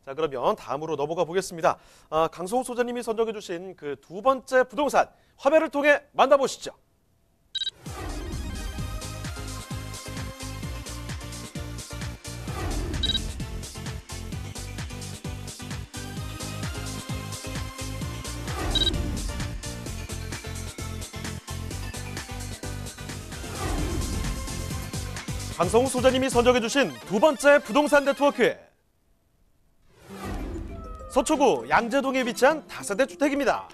자, 그러면 다음으로 넘어가 보겠습니다. 강성호 소장님이 선정해 주신 그 두 번째 부동산 화면을 통해 만나보시죠. 강성우 소장님이 선정해 주신 두 번째 부동산 네트워크. 서초구 양재동에 위치한 다세대 주택입니다.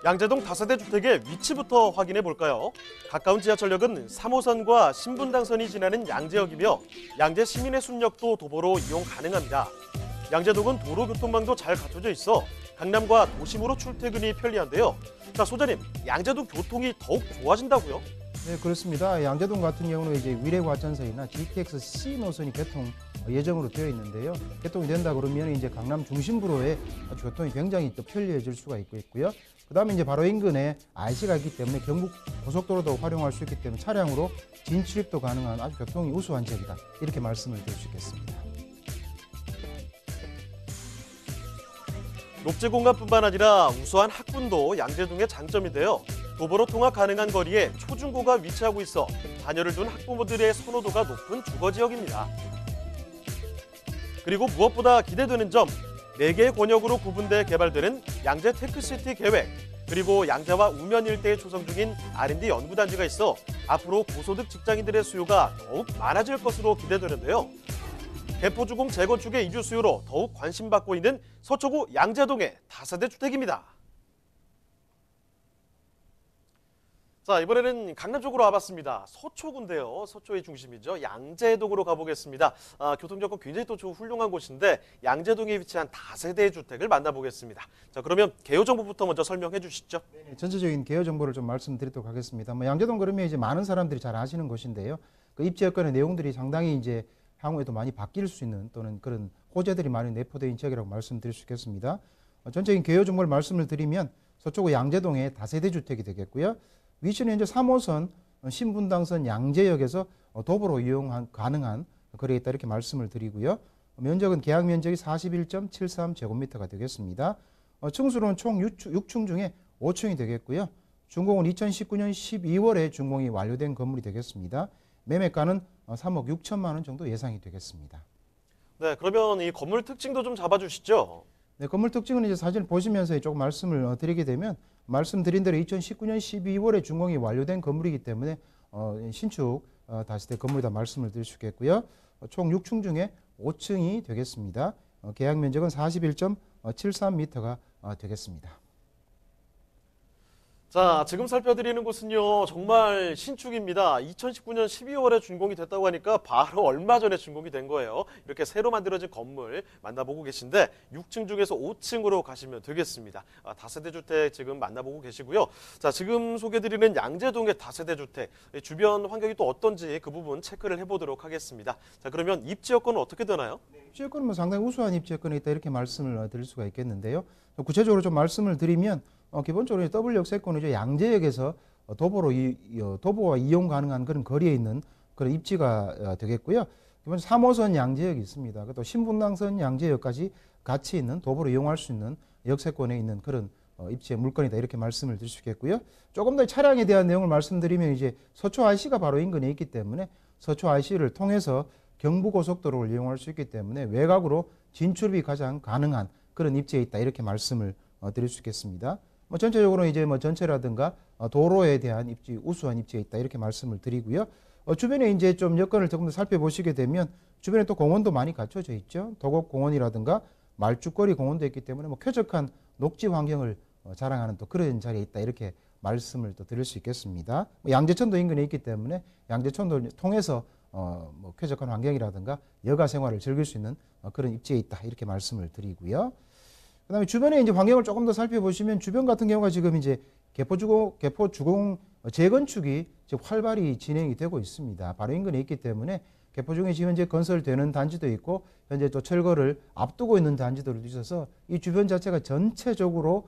양재동 다세대 주택의 위치부터 확인해 볼까요? 가까운 지하철역은 3호선과 신분당선이 지나는 양재역이며 양재 시민의 순역도 도보로 이용 가능합니다. 양재동은 도로 교통망도 잘 갖춰져 있어 강남과 도심으로 출퇴근이 편리한데요. 자, 소장님, 양재동 교통이 더욱 좋아진다고요? 네, 그렇습니다. 양재동 같은 경우는 이제 위례과천선이나 GTX-C 노선이 개통 예정으로 되어 있는데요. 개통이 된다 그러면 이제 강남 중심부로의 교통이 굉장히 또 편리해질 수가 있고요. 그다음에 이제 바로 인근에 IC가 있기 때문에 경북 고속도로도 활용할 수 있기 때문에 차량으로 진출입도 가능한 아주 교통이 우수한 지역이다. 이렇게 말씀을 드릴 수 있겠습니다. 녹지 공간뿐만 아니라 우수한 학군도 양재동의 장점인데요. 도보로 통학 가능한 거리에 초중고가 위치하고 있어 자녀를 둔 학부모들의 선호도가 높은 주거지역입니다. 그리고 무엇보다 기대되는 점, 4개의 권역으로 구분돼 개발되는 양재 테크시티 계획, 그리고 양재와 우면 일대에 조성 중인 R&D 연구단지가 있어 앞으로 고소득 직장인들의 수요가 더욱 많아질 것으로 기대되는데요. 개포주공 재건축의 이주 수요로 더욱 관심받고 있는 서초구 양재동의 다세대 주택입니다. 자, 이번에는 강남 쪽으로 와봤습니다. 서초구인데요. 서초의 중심이죠. 양재동으로 가보겠습니다. 교통 여건 굉장히 또 훌륭한 곳인데 양재동에 위치한 다세대 주택을 만나보겠습니다. 자, 그러면 개요 정보부터 먼저 설명해 주시죠. 네, 전체적인 개요 정보를 좀 말씀드리도록 하겠습니다. 양재동 그러면 이제 많은 사람들이 잘 아시는 곳인데요. 그 입지 여건의 내용들이 상당히 이제 향후에도 많이 바뀔 수 있는 또는 그런 호재들이 많이 내포된 지역이라고 말씀드릴 수 있겠습니다. 전적인 개요 정보를 말씀을 드리면 서초구 양재동의 다세대 주택이 되겠고요. 위치는 현재 3호선 신분당선 양재역에서 도보로 이용 가능한 거리에 있다 이렇게 말씀을 드리고요. 면적은 계약 면적이 41.73제곱미터가 되겠습니다. 층수로는 총 6층 중에 5층이 되겠고요. 준공은 2019년 12월에 준공이 완료된 건물이 되겠습니다. 매매가는 3억 6천만 원 정도 예상이 되겠습니다. 네, 그러면 이 건물 특징도 좀 잡아주시죠. 네, 건물 특징은 이제 사진을 보시면서 조금 말씀을 드리게 되면 말씀드린 대로 2019년 12월에 준공이 완료된 건물이기 때문에 신축 다세대 건물이다 말씀을 드릴 수 있겠고요. 총 6층 중에 5층이 되겠습니다. 계약 면적은 41.73m가 되겠습니다. 자, 지금 살펴드리는 곳은요, 정말 신축입니다. 2019년 12월에 준공이 됐다고 하니까 바로 얼마 전에 준공이 된 거예요. 이렇게 새로 만들어진 건물 만나보고 계신데 6층 중에서 5층으로 가시면 되겠습니다. 다세대 주택 지금 만나보고 계시고요. 자, 지금 소개드리는 양재동의 다세대 주택, 주변 환경이 또 어떤지 그 부분 체크를 해보도록 하겠습니다. 자, 그러면 입지 여건은 어떻게 되나요? 입지 여건은 상당히 우수한 입지 여건이 있다 이렇게 말씀을 드릴 수가 있겠는데요. 구체적으로 좀 말씀을 드리면 기본적으로 W역세권은 이제 양재역에서 도보와 이용 가능한 그런 거리에 있는 그런 입지가 되겠고요. 기본 3호선 양재역이 있습니다. 또 신분당선 양재역까지 같이 있는 도보로 이용할 수 있는 역세권에 있는 그런 입지의 물건이다 이렇게 말씀을 드릴 수 있겠고요. 조금 더 차량에 대한 내용을 말씀드리면 이제 서초 IC가 바로 인근에 있기 때문에 서초 IC를 통해서 경부고속도로를 이용할 수 있기 때문에 외곽으로 진출이 가장 가능한 그런 입지에 있다 이렇게 말씀을 드릴 수 있겠습니다. 전체적으로 이제 전체라든가 도로에 대한 입지, 우수한 입지에 있다 이렇게 말씀을 드리고요. 주변에 이제 좀 여건을 조금 더 살펴보시게 되면 주변에 또 공원도 많이 갖춰져 있죠. 도곡공원이라든가 말죽거리 공원도 있기 때문에 쾌적한 녹지 환경을 자랑하는 또 그런 자리에 있다 이렇게 말씀을 또 드릴 수 있겠습니다. 양재천도 인근에 있기 때문에 양재천도 통해서 쾌적한 환경이라든가 여가 생활을 즐길 수 있는 그런 입지에 있다 이렇게 말씀을 드리고요. 그다음에 주변에 이제 환경을 조금 더 살펴보시면 주변 같은 경우가 지금 이제 개포주공 재건축이 지금 활발히 진행이 되고 있습니다. 바로 인근에 있기 때문에 개포주공에 지금 현재 건설되는 단지도 있고 현재 또 철거를 앞두고 있는 단지들도 있어서 이 주변 자체가 전체적으로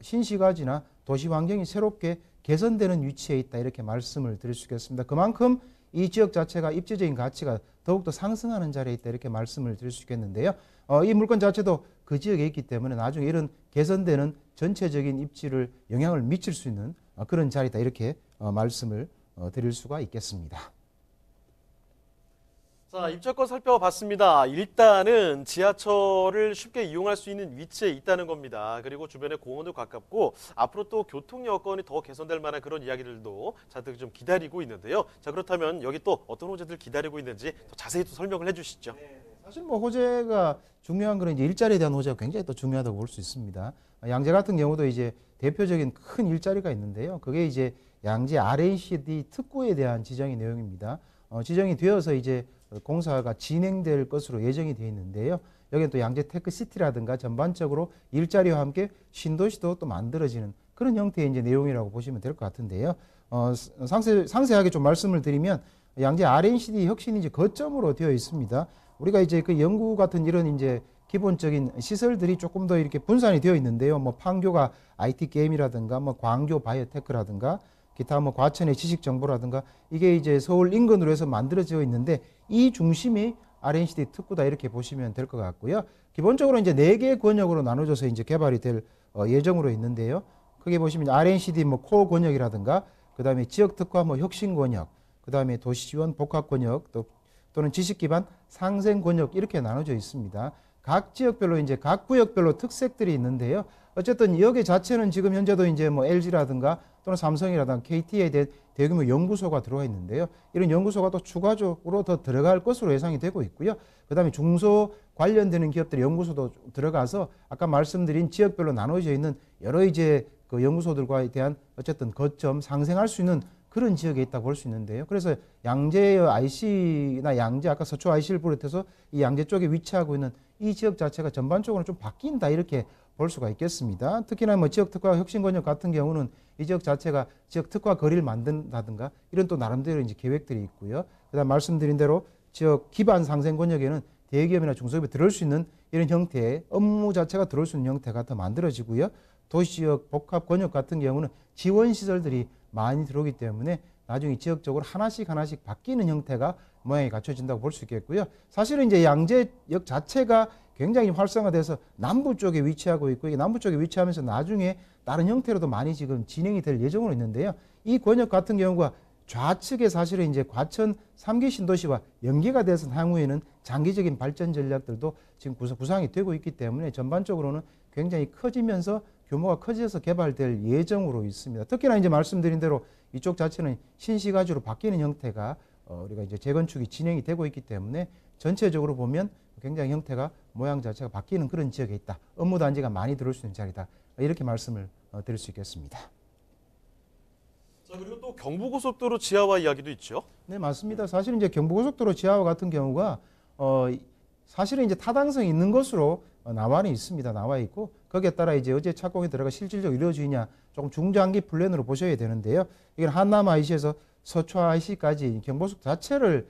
신시가지나 도시 환경이 새롭게 개선되는 위치에 있다 이렇게 말씀을 드릴 수 있겠습니다. 그만큼 이 지역 자체가 입지적인 가치가 더욱더 상승하는 자리에 있다 이렇게 말씀을 드릴 수 있겠는데요. 이 물건 자체도 그 지역에 있기 때문에 나중에 이런 개선되는 전체적인 입지를 영향을 미칠 수 있는 그런 자리다 이렇게 말씀을 드릴 수가 있겠습니다. 자, 입주권 살펴봤습니다. 일단은 지하철을 쉽게 이용할 수 있는 위치에 있다는 겁니다. 그리고 주변에 공원도 가깝고 앞으로 또 교통 여건이 더 개선될 만한 그런 이야기들도 잔뜩 좀 기다리고 있는데요. 자, 그렇다면 여기 또 어떤 호재들 기다리고 있는지 더 자세히 또 설명을 해주시죠. 사실 뭐 호재가 중요한 거는 이제 일자리에 대한 호재가 굉장히 또 중요하다고 볼 수 있습니다. 양재 같은 경우도 이제 대표적인 큰 일자리가 있는데요. 그게 이제 양재 R&CD 특구에 대한 지정의 내용입니다. 지정이 되어서 이제 공사가 진행될 것으로 예정이 되어 있는데요. 여기는 또 양재 테크시티라든가 전반적으로 일자리와 함께 신도시도 또 만들어지는 그런 형태의 이제 내용이라고 보시면 될 것 같은데요. 상세하게 좀 말씀을 드리면 양재 R&CD 혁신이 이제 거점으로 되어 있습니다. 우리가 이제 그 연구 같은 이런 이제 기본적인 시설들이 조금 더 이렇게 분산이 되어 있는데요. 뭐 판교가 IT 게임이라든가 뭐 광교 바이오테크라든가 기타 뭐 과천의 지식 정보라든가 이게 이제 서울 인근으로 해서 만들어져 있는데 이 중심이 R&CD 특구다 이렇게 보시면 될 것 같고요. 기본적으로 이제 4개 권역으로 나눠져서 이제 개발이 될 예정으로 있는데요. 크게 보시면 R&CD 뭐 코어 권역이라든가 그다음에 지역 특화 뭐 혁신 권역, 그다음에 도시 지원 복합 권역 또는 지식 기반 상생 권역 이렇게 나눠져 있습니다. 각 지역별로 이제 각 구역별로 특색들이 있는데요. 어쨌든 여기 자체는 지금 현재도 이제 뭐 LG라든가 또는 삼성이라든가 KT에 대한 대규모 연구소가 들어와 있는데요. 이런 연구소가 또 추가적으로 더 들어갈 것으로 예상이 되고 있고요. 그다음에 중소 관련되는 기업들의 연구소도 들어가서 아까 말씀드린 지역별로 나눠져 있는 여러 이제 그 연구소들과에 대한 어쨌든 거점 상생할 수 있는 그런 지역에 있다고 볼 수 있는데요. 그래서 양재 IC나 양재 아까 서초 IC를 비롯해서 이 양재 쪽에 위치하고 있는 이 지역 자체가 전반적으로 좀 바뀐다 이렇게 볼 수가 있겠습니다. 특히나 뭐 지역 특화 혁신 권역 같은 경우는 이 지역 자체가 지역 특화 거리를 만든다든가 이런 또 나름대로 이제 계획들이 있고요. 그다음 말씀드린 대로 지역 기반 상생 권역에는 대기업이나 중소기업이 들어올 수 있는 이런 형태의 업무 자체가 들어올 수 있는 형태가 더 만들어지고요. 도시지역 복합 권역 같은 경우는 지원 시설들이 많이 들어오기 때문에 나중에 지역적으로 하나씩 바뀌는 형태가 모양이 갖춰진다고 볼 수 있겠고요. 사실은 이제 양재역 자체가 굉장히 활성화돼서 남부 쪽에 위치하고 있고 이게 남부 쪽에 위치하면서 나중에 다른 형태로도 많이 지금 진행이 될 예정으로 있는데요. 이 권역 같은 경우가 좌측에 사실은 이제 과천 3기 신도시와 연계가 돼서 향후에는 장기적인 발전 전략들도 지금 구상이 되고 있기 때문에 전반적으로는 굉장히 커지면서 규모가 커져서 개발될 예정으로 있습니다. 특히나 이제 말씀드린 대로 이쪽 자체는 신시가지로 바뀌는 형태가 우리가 이제 재건축이 진행이 되고 있기 때문에 전체적으로 보면 굉장히 형태가 모양 자체가 바뀌는 그런 지역에 있다. 업무 단지가 많이 들어올 수 있는 자리다. 이렇게 말씀을 드릴 수 있겠습니다. 자, 그리고 또 경부고속도로 지하화 이야기도 있죠. 네, 맞습니다. 사실 이제 경부고속도로 지하화 같은 경우가 사실은 이제 타당성이 있는 것으로 나와는 있습니다. 나와 있고 거기에 따라 이제 어제 착공이 들어가 실질적으로 이루어지냐 조금 중장기 플랜으로 보셔야 되는데요. 이건 한남 IC에서 서초 IC까지 경부고속 자체를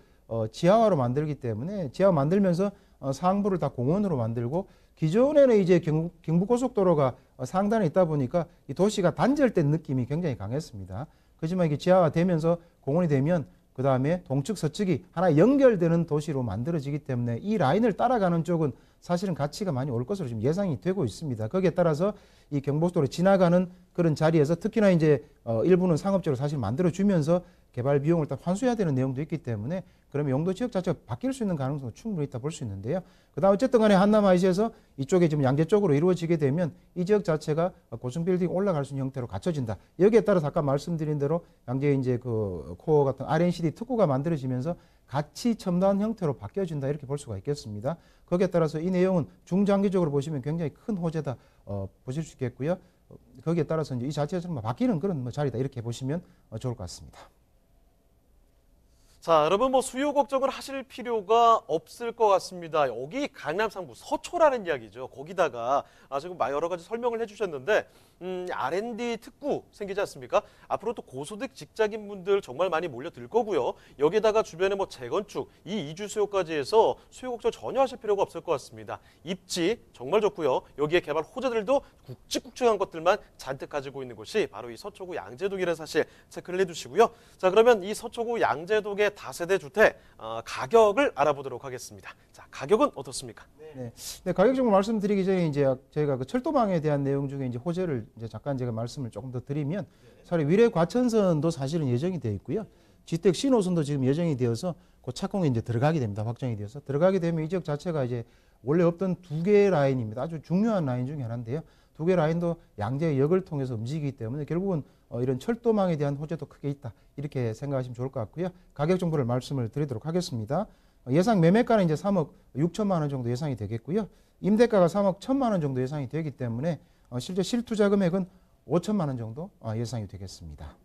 지하화로 만들기 때문에 지하화 만들면서 상부를 다 공원으로 만들고 기존에는 이제 경부고속도로가 상단에 있다 보니까 이 도시가 단절된 느낌이 굉장히 강했습니다. 그렇지만 이게 지하화되면서 공원이 되면 그 다음에 동측 서측이 하나 연결되는 도시로 만들어지기 때문에 이 라인을 따라가는 쪽은 사실은 가치가 많이 올 것으로 지금 예상이 되고 있습니다. 거기에 따라서 이 경부고속도로 지나가는 그런 자리에서 특히나 이제 일부는 상업적으로 사실 만들어주면서 개발 비용을 딱 환수해야 되는 내용도 있기 때문에 그러면 용도 지역 자체가 바뀔 수 있는 가능성도 충분히 있다 볼 수 있는데요. 그다음 어쨌든 간에 한남 IC에서 이쪽에 지금 양재 쪽으로 이루어지게 되면 이 지역 자체가 고층 빌딩 올라갈 수 있는 형태로 갖춰진다. 여기에 따라서 아까 말씀드린 대로 양재 이제 그 코어 같은 R&CD 특구가 만들어지면서 가치 첨단 형태로 바뀌어진다 이렇게 볼 수가 있겠습니다. 거기에 따라서 이 내용은 중장기적으로 보시면 굉장히 큰 호재다 보실 수 있겠고요. 거기에 따라서 이제 이 자체가 정말 바뀌는 그런 뭐 자리다 이렇게 보시면 좋을 것 같습니다. 자, 여러분 뭐 수요 걱정을 하실 필요가 없을 것 같습니다. 여기 강남 상부 서초라는 이야기죠. 거기다가 지금 여러 가지 설명을 해주셨는데 R&D 특구 생기지 않습니까? 앞으로 또 고소득 직장인 분들 정말 많이 몰려들 거고요. 여기다가 주변에 뭐 재건축, 이 이주 수요까지 해서 수요 걱정 전혀 하실 필요가 없을 것 같습니다. 입지 정말 좋고요. 여기에 개발 호재들도 굵직굵직한 것들만 잔뜩 가지고 있는 곳이 바로 이 서초구 양재동이라는 사실 체크를 해두시고요. 자, 그러면 이 서초구 양재동의 다세대 주택 가격을 알아보도록 하겠습니다. 자, 가격은 어떻습니까? 네. 네, 가격적으로 말씀드리기 전에 이제 저희가 그 철도망에 대한 내용 중에 이제 호재를 이제 잠깐 제가 말씀을 조금 더 드리면 사실 위례 과천선도 사실은 예정이 되어 있고요. 지택 신호선도 지금 예정이 되어서 그 착공에 이제 들어가게 됩니다. 확정이 되어서 들어가게 되면 이 지역 자체가 이제 원래 없던 두 개의 라인입니다. 아주 중요한 라인 중에 하나인데요. 두 개 라인도 양재역을 통해서 움직이기 때문에 결국은 이런 철도망에 대한 호재도 크게 있다. 이렇게 생각하시면 좋을 것 같고요. 가격 정보를 말씀을 드리도록 하겠습니다. 예상 매매가는 이제 3억 6천만 원 정도 예상이 되겠고요. 임대가가 3억 1천만 원 정도 예상이 되기 때문에 실제 실투자 금액은 5천만 원 정도 예상이 되겠습니다.